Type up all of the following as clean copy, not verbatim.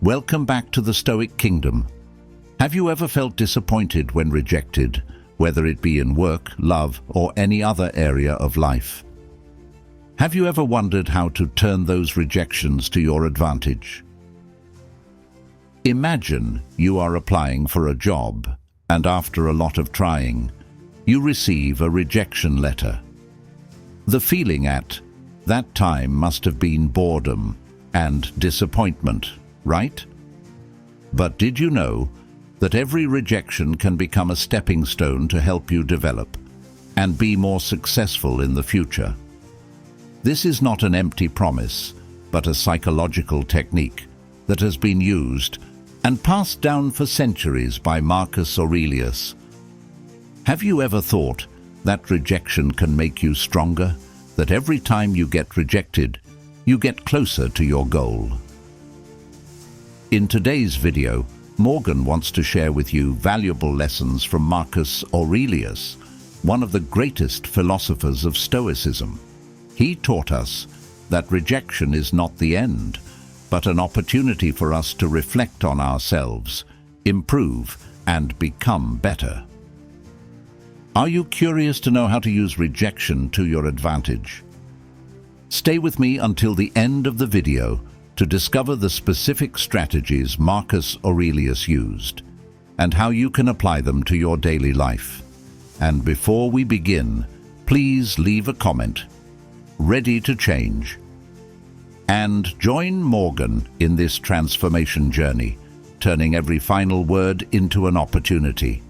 Welcome back to the Stoic Kingdom. Have you ever felt disappointed when rejected, whether it be in work, love, or any other area of life? Have you ever wondered how to turn those rejections to your advantage? Imagine you are applying for a job, and after a lot of trying, you receive a rejection letter. The feeling at that time must have been boredom and disappointment, right? But did you know that every rejection can become a stepping stone to help you develop and be more successful in the future? This is not an empty promise, but a psychological technique that has been used and passed down for centuries by Marcus Aurelius. Have you ever thought that rejection can make you stronger? That every time you get rejected, you get closer to your goal? In today's video, Morgan wants to share with you valuable lessons from Marcus Aurelius, one of the greatest philosophers of Stoicism. He taught us that rejection is not the end, but an opportunity for us to reflect on ourselves, improve, and become better. Are you curious to know how to use rejection to your advantage? Stay with me until the end of the video to discover the specific strategies Marcus Aurelius used and how you can apply them to your daily life. And before we begin, please leave a comment, ready to change, and join Morgan in this transformation journey, turning every final word into an opportunity,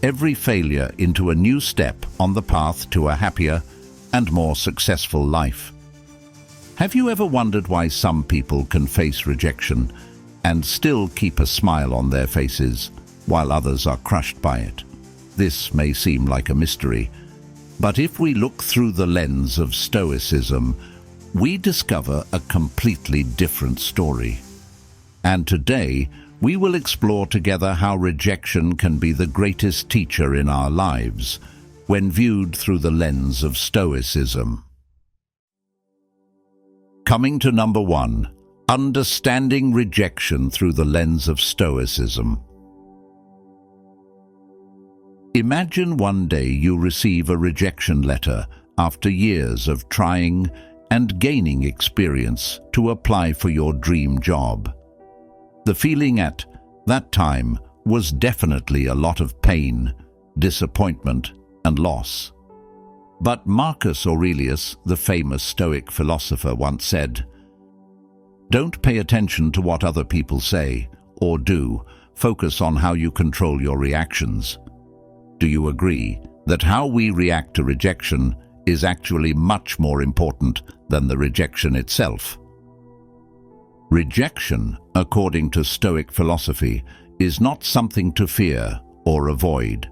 every failure into a new step on the path to a happier and more successful life. Have you ever wondered why some people can face rejection and still keep a smile on their faces while others are crushed by it? This may seem like a mystery, but if we look through the lens of Stoicism, we discover a completely different story. And today, we will explore together how rejection can be the greatest teacher in our lives when viewed through the lens of Stoicism. Coming to number 1, understanding rejection through the lens of Stoicism. Imagine one day you receive a rejection letter after years of trying and gaining experience to apply for your dream job. The feeling at that time was definitely a lot of pain, disappointment, and loss. But Marcus Aurelius, the famous Stoic philosopher, once said, "Don't pay attention to what other people say or do. Focus on how you control your reactions." Do you agree that how we react to rejection is actually much more important than the rejection itself? Rejection, according to Stoic philosophy, is not something to fear or avoid.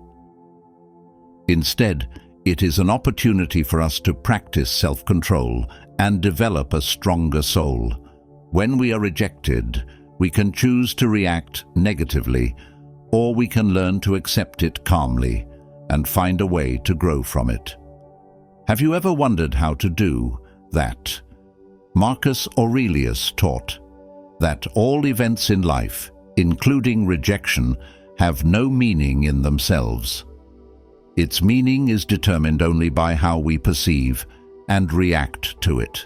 Instead, it is an opportunity for us to practice self-control and develop a stronger soul. When we are rejected, we can choose to react negatively, or we can learn to accept it calmly and find a way to grow from it. Have you ever wondered how to do that? Marcus Aurelius taught that all events in life, including rejection, have no meaning in themselves. Its meaning is determined only by how we perceive and react to it.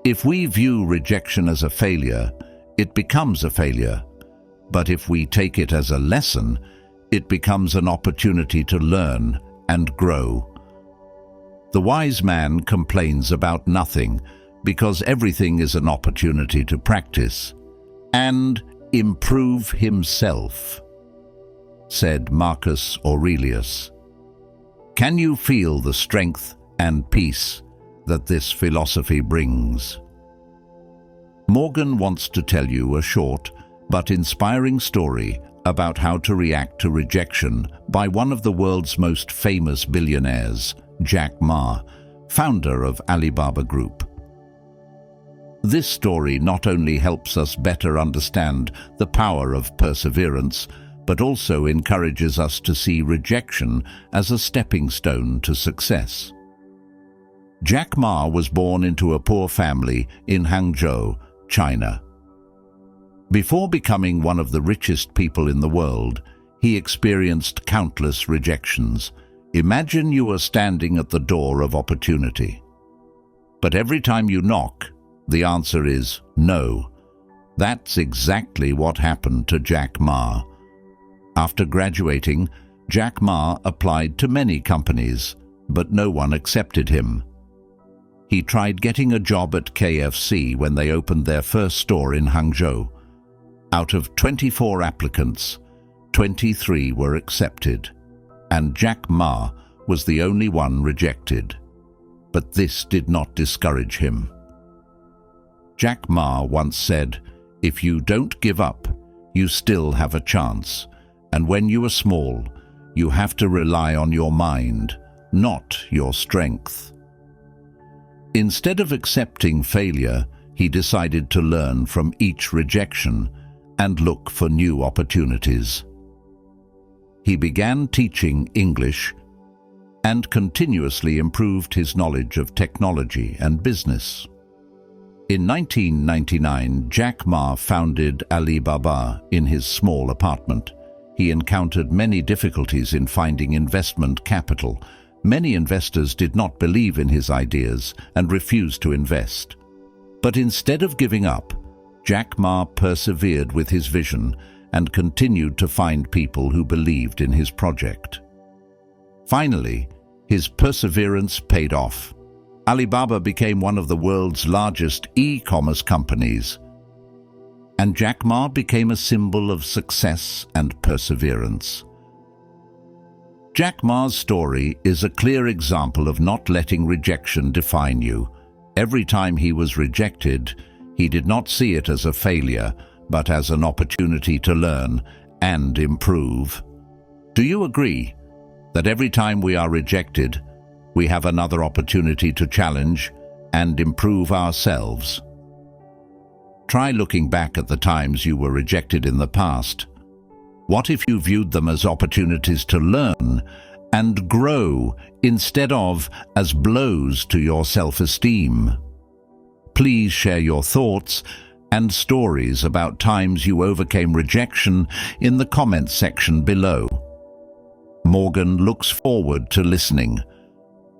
If we view rejection as a failure, it becomes a failure. But if we take it as a lesson, it becomes an opportunity to learn and grow. The wise man complains about nothing because everything is an opportunity to practice and improve himself, said Marcus Aurelius. Can you feel the strength and peace that this philosophy brings? Morgan wants to tell you a short but inspiring story about how to react to rejection by one of the world's most famous billionaires, Jack Ma, founder of Alibaba Group. This story not only helps us better understand the power of perseverance, but also encourages us to see rejection as a stepping stone to success. Jack Ma was born into a poor family in Hangzhou, China. Before becoming one of the richest people in the world, he experienced countless rejections. Imagine you are standing at the door of opportunity. But every time you knock, the answer is no. That's exactly what happened to Jack Ma. After graduating, Jack Ma applied to many companies, but no one accepted him. He tried getting a job at KFC when they opened their first store in Hangzhou. Out of 24 applicants, 23 were accepted, and Jack Ma was the only one rejected. But this did not discourage him. Jack Ma once said, "If you don't give up, you still have a chance, and when you are small, you have to rely on your mind, not your strength." Instead of accepting failure, he decided to learn from each rejection and look for new opportunities. He began teaching English and continuously improved his knowledge of technology and business. In 1999, Jack Ma founded Alibaba in his small apartment. He encountered many difficulties in finding investment capital. Many investors did not believe in his ideas and refused to invest. But instead of giving up, Jack Ma persevered with his vision and continued to find people who believed in his project. Finally, his perseverance paid off. Alibaba became one of the world's largest e-commerce companies, and Jack Ma became a symbol of success and perseverance. Jack Ma's story is a clear example of not letting rejection define you. Every time he was rejected, he did not see it as a failure, but as an opportunity to learn and improve. Do you agree that every time we are rejected, we have another opportunity to challenge and improve ourselves? Try looking back at the times you were rejected in the past. What if you viewed them as opportunities to learn and grow instead of as blows to your self-esteem? Please share your thoughts and stories about times you overcame rejection in the comments section below. Morgan looks forward to listening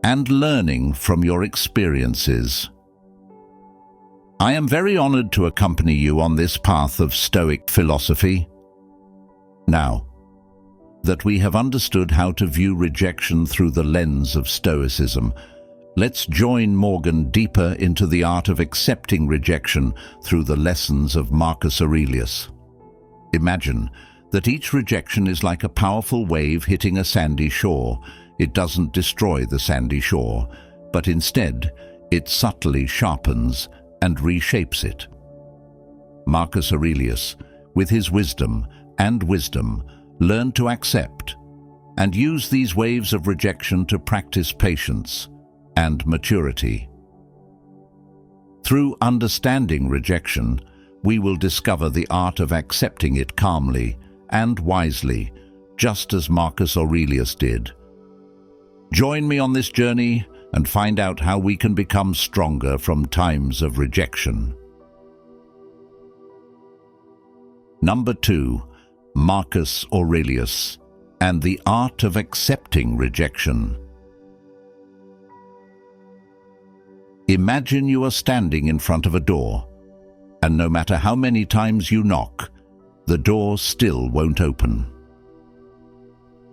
and learning from your experiences. I am very honored to accompany you on this path of Stoic philosophy. Now that we have understood how to view rejection through the lens of Stoicism, let's join Morgan deeper into the art of accepting rejection through the lessons of Marcus Aurelius. Imagine that each rejection is like a powerful wave hitting a sandy shore. It doesn't destroy the sandy shore, but instead it subtly sharpens and reshapes it. Marcus Aurelius, with his wisdom, learned to accept and use these waves of rejection to practice patience and maturity. Through understanding rejection, we will discover the art of accepting it calmly and wisely, just as Marcus Aurelius did. Join me on this journey and find out how we can become stronger from times of rejection. Number 2. Marcus Aurelius and the art of accepting rejection. Imagine you are standing in front of a door, and no matter how many times you knock, the door still won't open.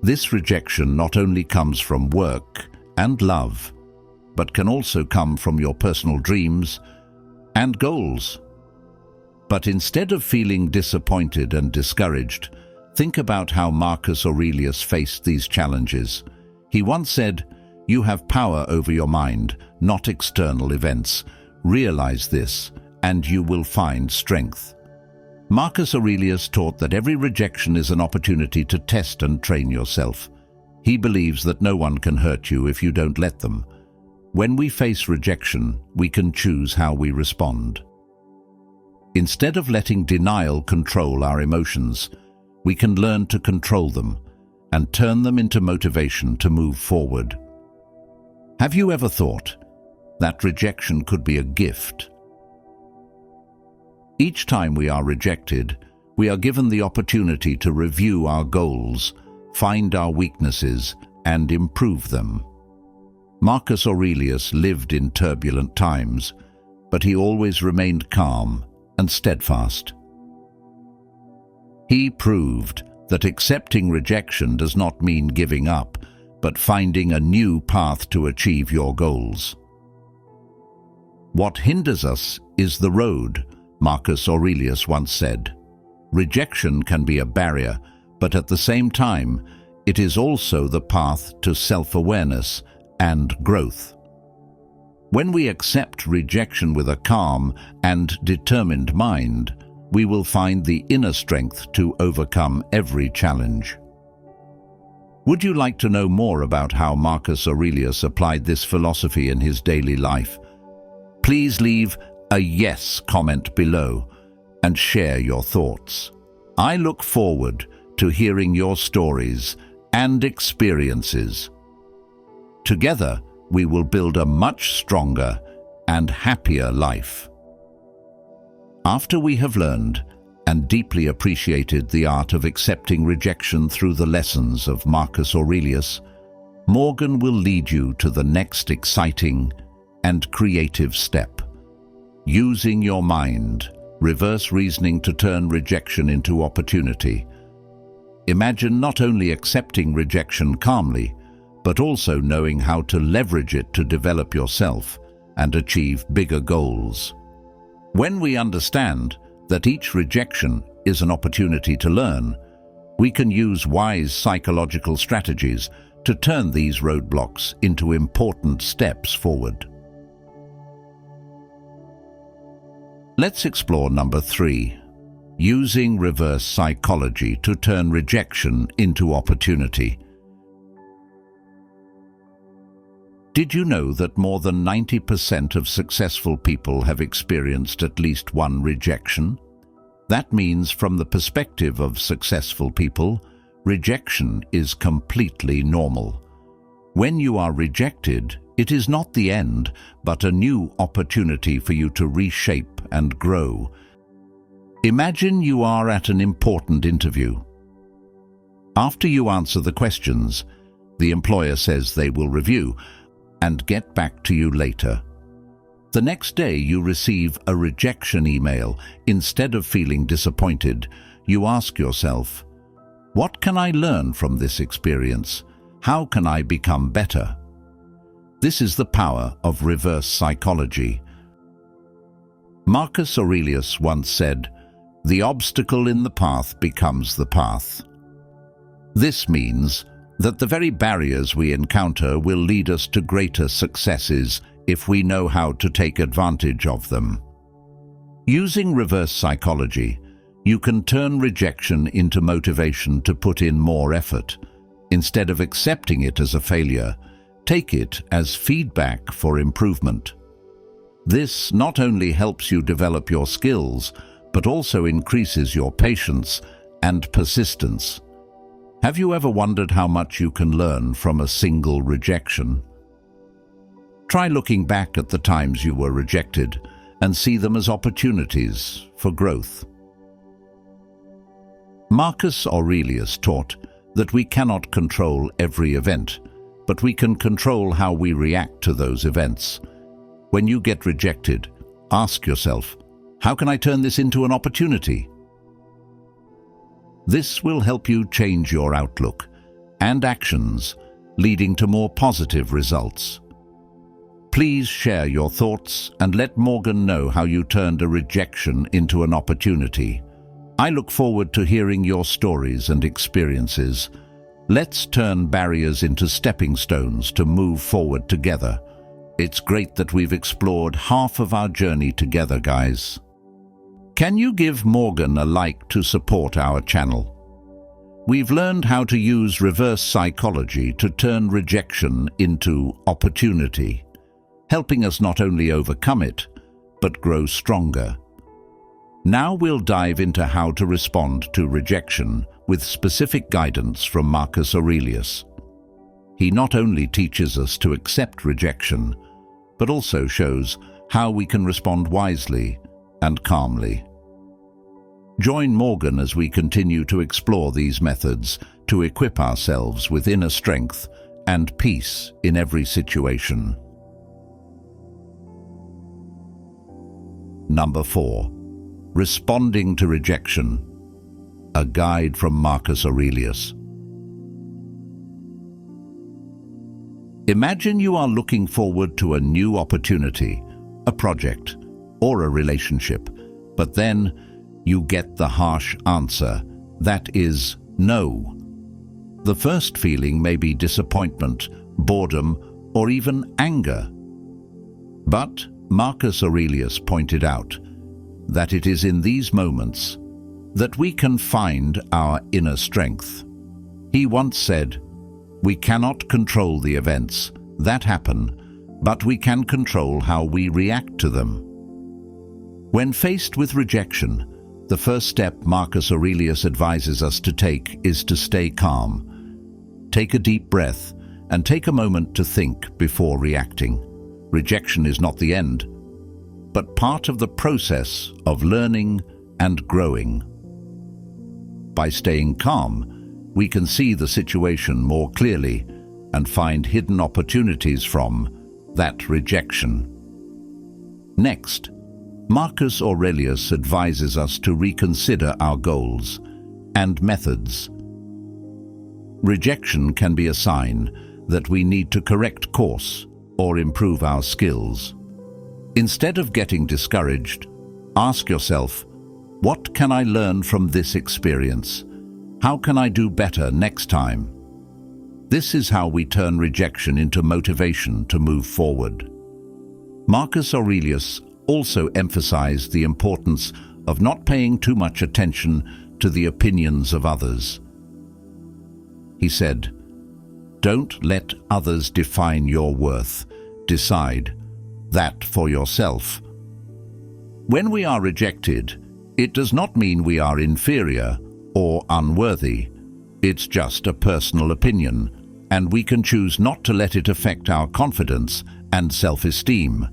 This rejection not only comes from work and love, but can also come from your personal dreams and goals. But instead of feeling disappointed and discouraged, think about how Marcus Aurelius faced these challenges. He once said, "You have power over your mind, not external events. Realize this, and you will find strength." Marcus Aurelius taught that every rejection is an opportunity to test and train yourself. He believes that no one can hurt you if you don't let them. When we face rejection, we can choose how we respond. Instead of letting denial control our emotions, we can learn to control them and turn them into motivation to move forward. Have you ever thought that rejection could be a gift? Each time we are rejected, we are given the opportunity to review our goals, find our weaknesses, and improve them. Marcus Aurelius lived in turbulent times, but he always remained calm and steadfast. He proved that accepting rejection does not mean giving up, but finding a new path to achieve your goals. What hinders us is the road, Marcus Aurelius once said. Rejection can be a barrier, but at the same time, it is also the path to self-awareness and growth. When we accept rejection with a calm and determined mind, we will find the inner strength to overcome every challenge. Would you like to know more about how Marcus Aurelius applied this philosophy in his daily life? Please leave a yes comment below and share your thoughts. I look forward to hearing your stories and experiences. Together, we will build a much stronger and happier life. After we have learned and deeply appreciated the art of accepting rejection through the lessons of Marcus Aurelius, Morgan will lead you to the next exciting and creative step. Using your mind, reverse reasoning to turn rejection into opportunity. Imagine not only accepting rejection calmly, but also knowing how to leverage it to develop yourself and achieve bigger goals. When we understand that each rejection is an opportunity to learn, we can use wise psychological strategies to turn these roadblocks into important steps forward. Let's explore number 3, using reverse psychology to turn rejection into opportunity. Did you know that more than 90% of successful people have experienced at least one rejection? That means, from the perspective of successful people, rejection is completely normal. When you are rejected, it is not the end, but a new opportunity for you to reshape and grow. Imagine you are at an important interview. After you answer the questions, the employer says they will review and get back to you later. The next day you receive a rejection email. Instead of feeling disappointed, you ask yourself, what can I learn from this experience? How can I become better? This is the power of reverse psychology. Marcus Aurelius once said, "The obstacle in the path becomes the path." This means that the very barriers we encounter will lead us to greater successes if we know how to take advantage of them. Using reverse psychology, you can turn rejection into motivation to put in more effort. Instead of accepting it as a failure, take it as feedback for improvement. This not only helps you develop your skills, but also increases your patience and persistence. Have you ever wondered how much you can learn from a single rejection? Try looking back at the times you were rejected and see them as opportunities for growth. Marcus Aurelius taught that we cannot control every event, but we can control how we react to those events. When you get rejected, ask yourself, how can I turn this into an opportunity? This will help you change your outlook and actions, leading to more positive results. Please share your thoughts and let Morgan know how you turned a rejection into an opportunity. I look forward to hearing your stories and experiences. Let's turn barriers into stepping stones to move forward together. It's great that we've explored half of our journey together, guys. Can you give Morgan a like to support our channel? We've learned how to use reverse psychology to turn rejection into opportunity, helping us not only overcome it, but grow stronger. Now we'll dive into how to respond to rejection with specific guidance from Marcus Aurelius. He not only teaches us to accept rejection, but also shows how we can respond wisely and calmly. Join Morgan as we continue to explore these methods to equip ourselves with inner strength and peace in every situation. Number 4. Responding to rejection. A guide from Marcus Aurelius. Imagine you are looking forward to a new opportunity, a project, or a relationship, but then you get the harsh answer, that is, no. The first feeling may be disappointment, boredom, or even anger. But Marcus Aurelius pointed out that it is in these moments that we can find our inner strength. He once said, "We cannot control the events that happen, but we can control how we react to them." When faced with rejection, the first step Marcus Aurelius advises us to take is to stay calm. Take a deep breath and take a moment to think before reacting. Rejection is not the end, but part of the process of learning and growing. By staying calm, we can see the situation more clearly and find hidden opportunities from that rejection. Next, Marcus Aurelius advises us to reconsider our goals and methods. Rejection can be a sign that we need to correct course or improve our skills. Instead of getting discouraged, ask yourself, what can I learn from this experience? How can I do better next time? This is how we turn rejection into motivation to move forward. Marcus Aurelius also emphasized the importance of not paying too much attention to the opinions of others. He said, "Don't let others define your worth. Decide that for yourself." When we are rejected, it does not mean we are inferior or unworthy. It's just a personal opinion, and we can choose not to let it affect our confidence and self-esteem.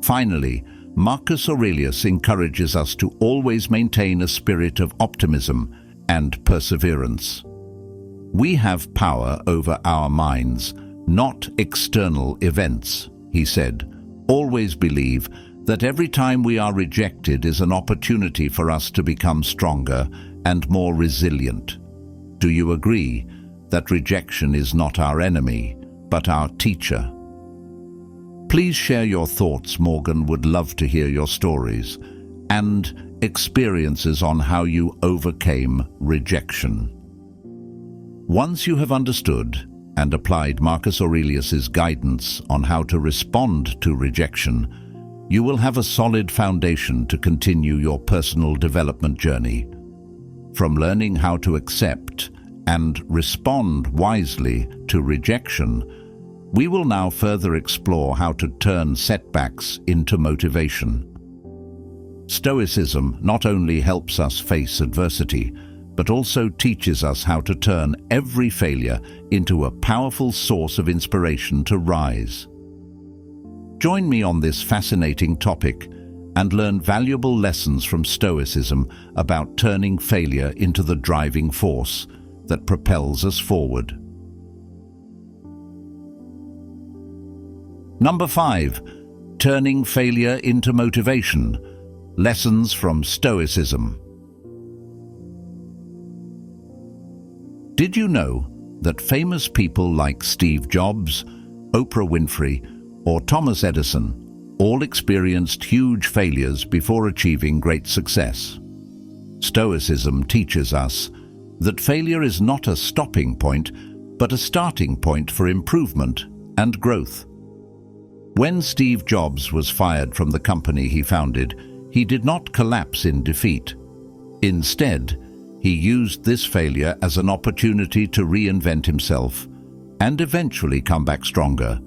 Finally, Marcus Aurelius encourages us to always maintain a spirit of optimism and perseverance. We have power over our minds, not external events, he said. Always believe that every time we are rejected is an opportunity for us to become stronger and more resilient. Do you agree that rejection is not our enemy, but our teacher? Please share your thoughts. Morgan would love to hear your stories and experiences on how you overcame rejection. Once you have understood and applied Marcus Aurelius's guidance on how to respond to rejection, you will have a solid foundation to continue your personal development journey. From learning how to accept and respond wisely to rejection, we will now further explore how to turn setbacks into motivation. Stoicism not only helps us face adversity, but also teaches us how to turn every failure into a powerful source of inspiration to rise. Join me on this fascinating topic and learn valuable lessons from Stoicism about turning failure into the driving force that propels us forward. Number 5. Turning failure into motivation. Lessons from Stoicism. Did you know that famous people like Steve Jobs, Oprah Winfrey, or Thomas Edison all experienced huge failures before achieving great success? Stoicism teaches us that failure is not a stopping point, but a starting point for improvement and growth. When Steve Jobs was fired from the company he founded, he did not collapse in defeat. Instead, he used this failure as an opportunity to reinvent himself and eventually come back stronger,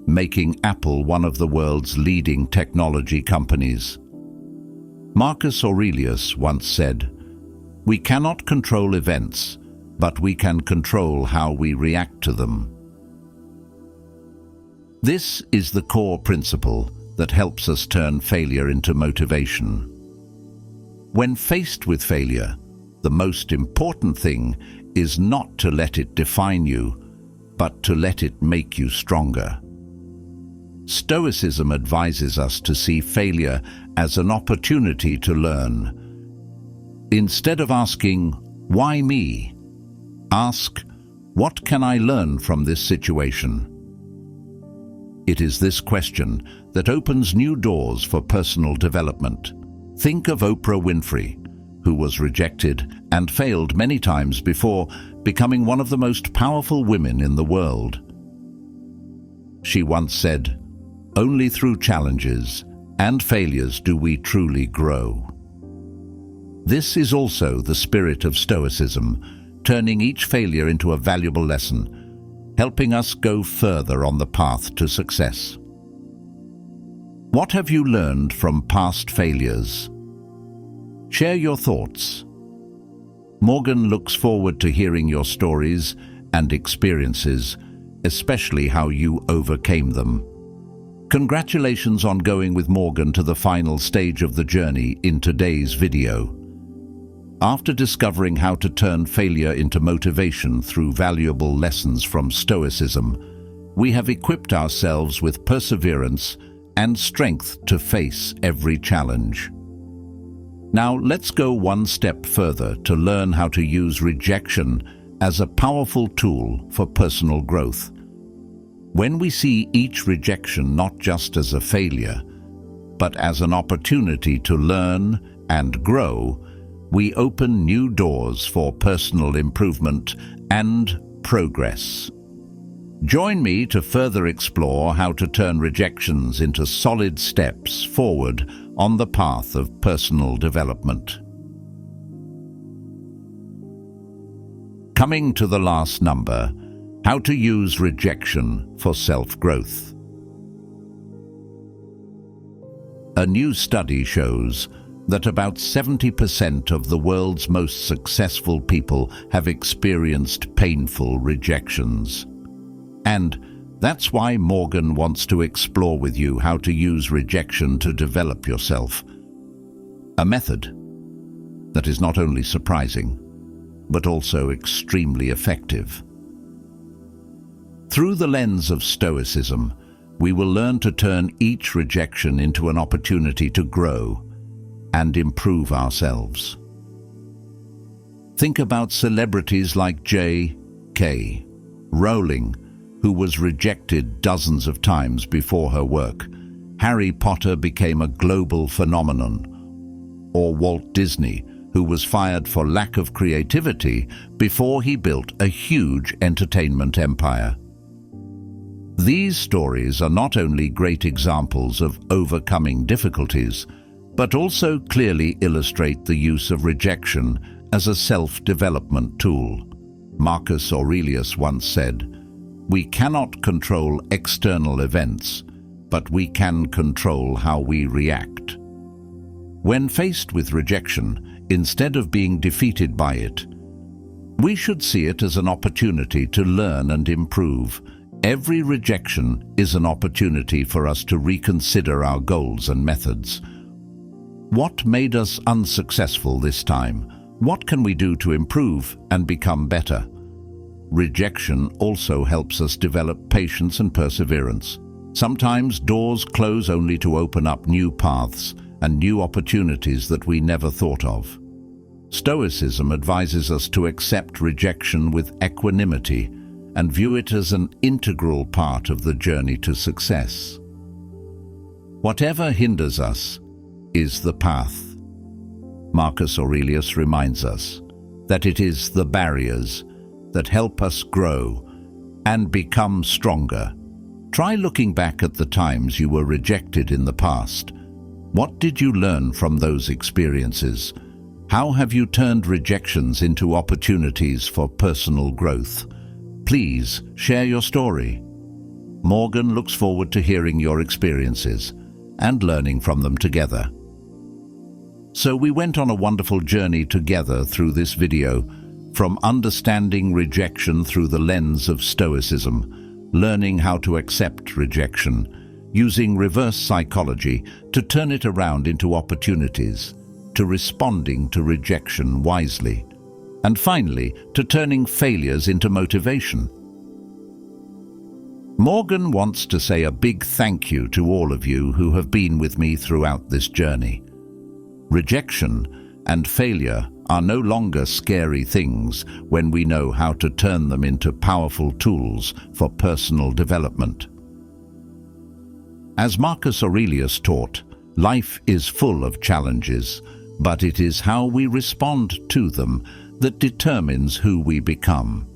making Apple one of the world's leading technology companies. Marcus Aurelius once said, "We cannot control events, but we can control how we react to them." This is the core principle that helps us turn failure into motivation. When faced with failure, the most important thing is not to let it define you, but to let it make you stronger. Stoicism advises us to see failure as an opportunity to learn. Instead of asking, "Why me?" ask, "What can I learn from this situation?" It is this question that opens new doors for personal development. Think of Oprah Winfrey, who was rejected and failed many times before becoming one of the most powerful women in the world. She once said, "Only through challenges and failures do we truly grow." This is also the spirit of Stoicism, turning each failure into a valuable lesson, helping us go further on the path to success. What have you learned from past failures? Share your thoughts. Morgan looks forward to hearing your stories and experiences, especially how you overcame them. Congratulations on going with Morgan to the final stage of the journey in today's video. After discovering how to turn failure into motivation through valuable lessons from Stoicism, we have equipped ourselves with perseverance and strength to face every challenge. Now let's go one step further to learn how to use rejection as a powerful tool for personal growth. When we see each rejection not just as a failure, but as an opportunity to learn and grow, we open new doors for personal improvement and progress. Join me to further explore how to turn rejections into solid steps forward on the path of personal development. Coming to the last number, how to use rejection for self-growth. A new study shows that about 70% of the world's most successful people have experienced painful rejections. And that's why Morgan wants to explore with you how to use rejection to develop yourself. A method that is not only surprising, but also extremely effective. Through the lens of Stoicism, we will learn to turn each rejection into an opportunity to grow and improve ourselves. Think about celebrities like J.K. Rowling, who was rejected dozens of times before her work. Harry Potter became a global phenomenon. Or Walt Disney, who was fired for lack of creativity before he built a huge entertainment empire. These stories are not only great examples of overcoming difficulties, but also clearly illustrate the use of rejection as a self-development tool. Marcus Aurelius once said, "We cannot control external events, but we can control how we react." When faced with rejection, instead of being defeated by it, we should see it as an opportunity to learn and improve. Every rejection is an opportunity for us to reconsider our goals and methods. What made us unsuccessful this time? What can we do to improve and become better? Rejection also helps us develop patience and perseverance. Sometimes doors close only to open up new paths and new opportunities that we never thought of. Stoicism advises us to accept rejection with equanimity and view it as an integral part of the journey to success. Whatever hinders us is the path. Marcus Aurelius reminds us that it is the barriers that help us grow and become stronger. Try looking back at the times you were rejected in the past. What did you learn from those experiences? How have you turned rejections into opportunities for personal growth? Please share your story. Morgan looks forward to hearing your experiences and learning from them together. So we went on a wonderful journey together through this video, from understanding rejection through the lens of Stoicism, learning how to accept rejection, using reverse psychology to turn it around into opportunities, to responding to rejection wisely, and finally, to turning failures into motivation. Morgan wants to say a big thank you to all of you who have been with me throughout this journey. Rejection and failure are no longer scary things when we know how to turn them into powerful tools for personal development. As Marcus Aurelius taught, life is full of challenges, but it is how we respond to them that determines who we become.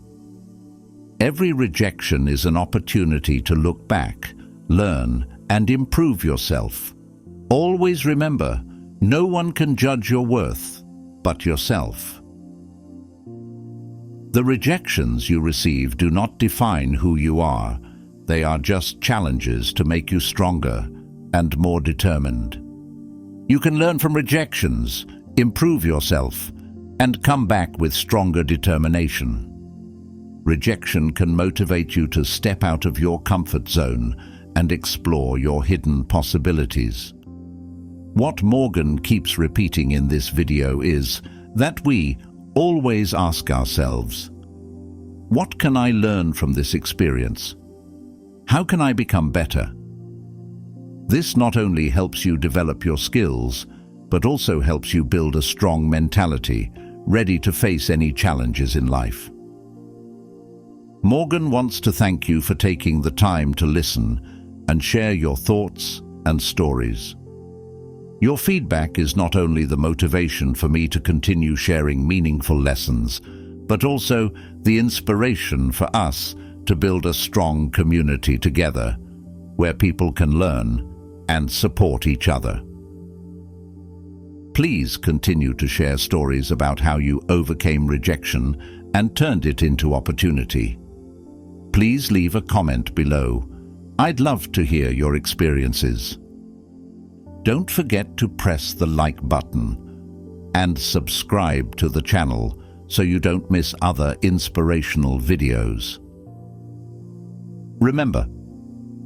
Every rejection is an opportunity to look back, learn, and improve yourself. Always remember, no one can judge your worth but yourself. The rejections you receive do not define who you are. They are just challenges to make you stronger and more determined. You can learn from rejections, improve yourself, and come back with stronger determination. Rejection can motivate you to step out of your comfort zone and explore your hidden possibilities. What Morgan keeps repeating in this video is that we always ask ourselves, what can I learn from this experience? How can I become better? This not only helps you develop your skills, but also helps you build a strong mentality, ready to face any challenges in life. Morgan wants to thank you for taking the time to listen and share your thoughts and stories. Your feedback is not only the motivation for me to continue sharing meaningful lessons, but also the inspiration for us to build a strong community together, where people can learn and support each other. Please continue to share stories about how you overcame rejection and turned it into opportunity. Please leave a comment below. I'd love to hear your experiences. Don't forget to press the like button and subscribe to the channel so you don't miss other inspirational videos. Remember,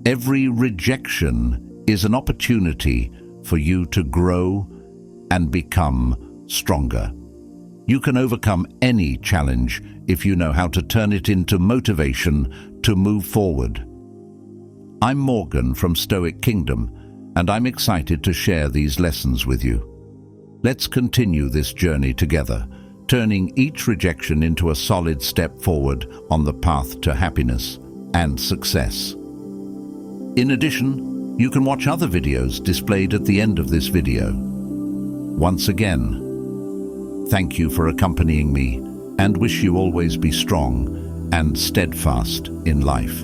every rejection is an opportunity for you to grow and become stronger. You can overcome any challenge if you know how to turn it into motivation to move forward. I'm Morgan from Stoic Kingdom, and I'm excited to share these lessons with you. Let's continue this journey together, turning each rejection into a solid step forward on the path to happiness and success. In addition, you can watch other videos displayed at the end of this video. Once again, thank you for accompanying me, and wish you always be strong and steadfast in life.